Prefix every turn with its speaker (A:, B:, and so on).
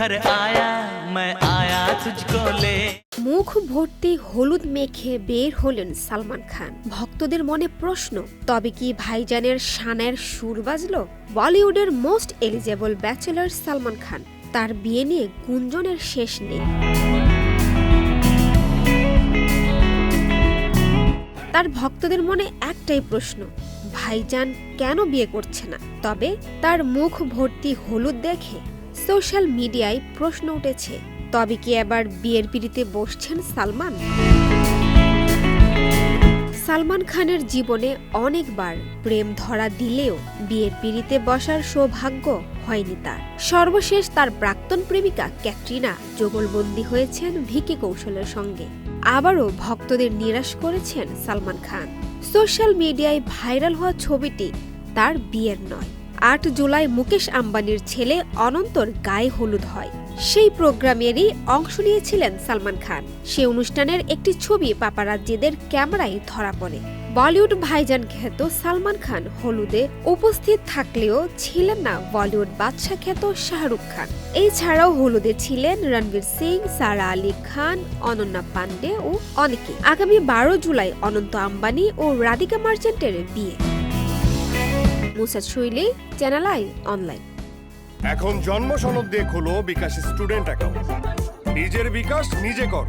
A: घर आया मैं आया तुझको ले।
B: মুখ ভর্তি হলুদ মেখে বের হলেন সালমান খান। ভক্তদের মনে প্রশ্ন, তবে কি ভাইজানের শানের সুর বাজলো? বলিউডের most eligible bachelor Salman Khan, তার বিয়ে নিয়ে গুঞ্জনের শেষ নেই। তার ভক্তদের মনে একটাই প্রশ্ন, ভাইজান কেন বিয়ে করছে না? তবে তার মুখ ভর্তি হলুদ দেখে সোশ্যাল মিডিয়ায় প্রশ্ন উঠেছে, তবে কি এবার বিয়ের পিড়িতে বসছেন সালমান? সালমান খানের জীবনে অনেকবার প্রেম ধরা দিলেও বিয়ের পিড়িতে বসার সৌভাগ্য হয়নি তার। সর্বশেষ তার প্রাক্তন প্রেমিকা ক্যাটরিনা যুগলবন্দী হয়েছেন ভিকি কৌশলের সঙ্গে। আবারও ভক্তদের নিরাশ করেছেন সালমান খান। সোশ্যাল মিডিয়ায় ভাইরাল হওয়া ছবিটি তার বিয়ের নয়। ৮ জুলাই মুকেশ আম্বানির ছেলে অনন্তর গায়ে হলুদ হয়, সেই প্রোগ্রামেরই অংশ নিয়েছিলেন সালমান খান। সে অনুষ্ঠানের একটি ছবি পাপারাজ্জিদের ক্যামেরায় ধরা পড়ে। বলিউড ভাইজান খ্যাত সালমান খান হলুদে উপস্থিত থাকলেও ছিলেন না বলিউড বাদশা খ্যাত শাহরুখ খান। এছাড়াও হলুদে ছিলেন রণবীর সিং, সারা আলী খান, অনন্যা পান্ডে ও অনেকে। আগামী ১২ জুলাই অনন্ত আম্বানি ও রাধিকা মার্চেন্টের বিয়ে। মুসাদ শৈলী, চ্যানেল আই অনলাইন।
C: এখন জন্ম সনদ দিয়ে খোলো বিকাশ স্টুডেন্ট অ্যাকাউন্ট। নিজের বিকাশ নিজে কর।